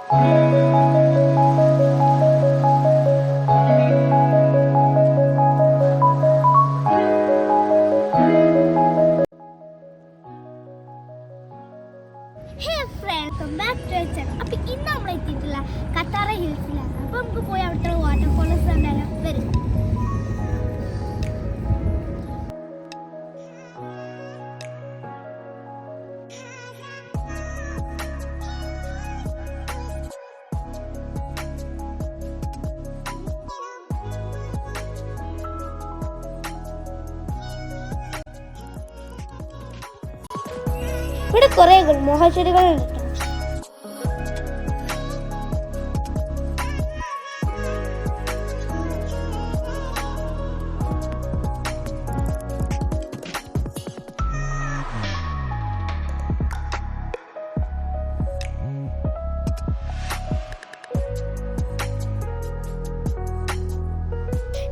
അപ്പൊ ഇന്ന് നമ്മൾ എത്തിയിട്ടില്ല കത്താറ ഹിൽസിലാണ്. അപ്പൊ നമുക്ക് പോയി അവിടുത്തെ വാട്ടർഫോൾസ് കണ്ടാലോ. വരും. ഇവിടെ കുറെ മോഹച്ചെടികളുണ്ട്.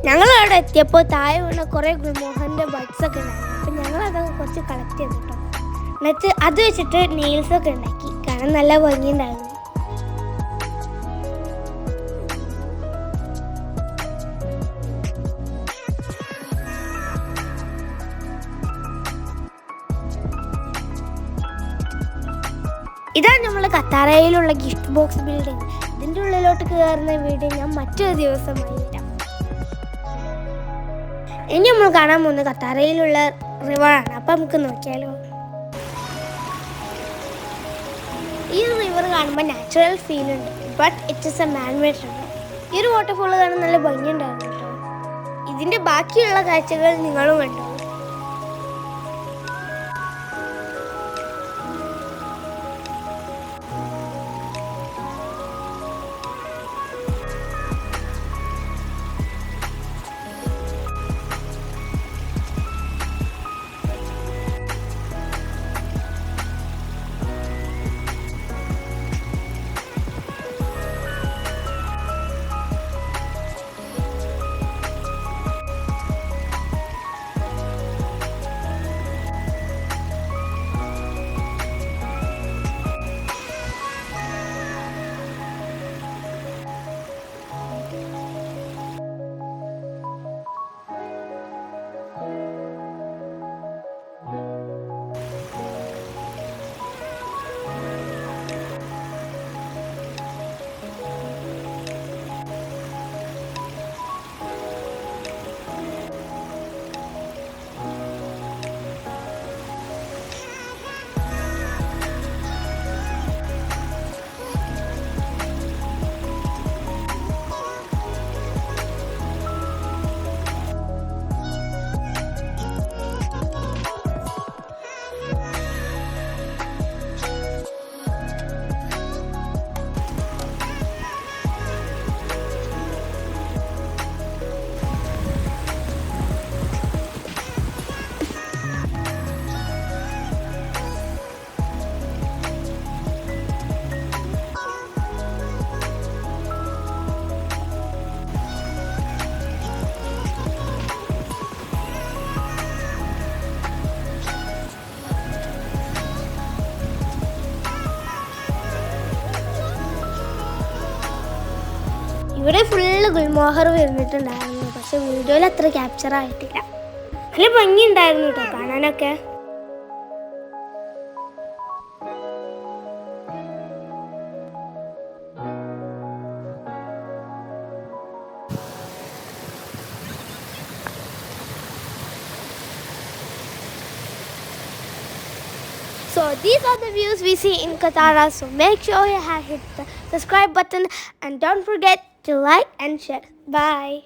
ഞങ്ങളവിടെ എത്തിയപ്പോൾ താഴെ വീണ കുറേ ഗുൽമോഹറിൻ്റെ ബഡ്സ് ഒക്കെ ഉണ്ടായിരുന്നു. അപ്പം ഞങ്ങളതൊക്കെ കുറച്ച് കളക്ട് ചെയ്തു കേട്ടോ. എന്നിട്ട് അത് വെച്ചിട്ട് നെയിൽസൊക്കെ ഉണ്ടാക്കി. കാണാൻ നല്ല ഭംഗിയുണ്ടായിരുന്നു. ഇതാണ് നമ്മൾ കത്താറയിലുള്ള ഗിഫ്റ്റ് ബോക്സ് ബിൽഡിംഗ്. ഇതിൻ്റെ ഉള്ളിലോട്ട് കയറുന്ന വീഡിയോ ഞാൻ മറ്റൊരു ദിവസമായി വരാം. ഇനി നമ്മൾ കാണാൻ പോകുന്നത് കത്താറയിലുള്ള റിവറാണ്. അപ്പം നമുക്ക് നോക്കിയാലോ. ഈ റിവർ കാണുമ്പോൾ നാച്ചുറൽ ഫീൽ ഉണ്ട്, but it is A man-made river. ഈ ഒരു വാട്ടർഫോൾ കാണാൻ നല്ല ഭംഗിയുണ്ടായിരുന്നു കേട്ടോ. ഇതിൻ്റെ ബാക്കിയുള്ള കാഴ്ചകൾ നിങ്ങളും കണ്ടു. ഇവിടെ ഫുള്ള് ഗുൽമോഹർ വരുന്നിട്ടുണ്ടായിരുന്നു. പക്ഷെ വീഡിയോയിൽ അത്ര ക്യാപ്ചർ ആയിട്ടില്ല. നല്ല ഭംഗി ഉണ്ടായിരുന്നു കേട്ടോ കാണാനൊക്കെ. So these are the views we see in Katara. So make sure you have hit the subscribe button and don't forget to like and share. Bye.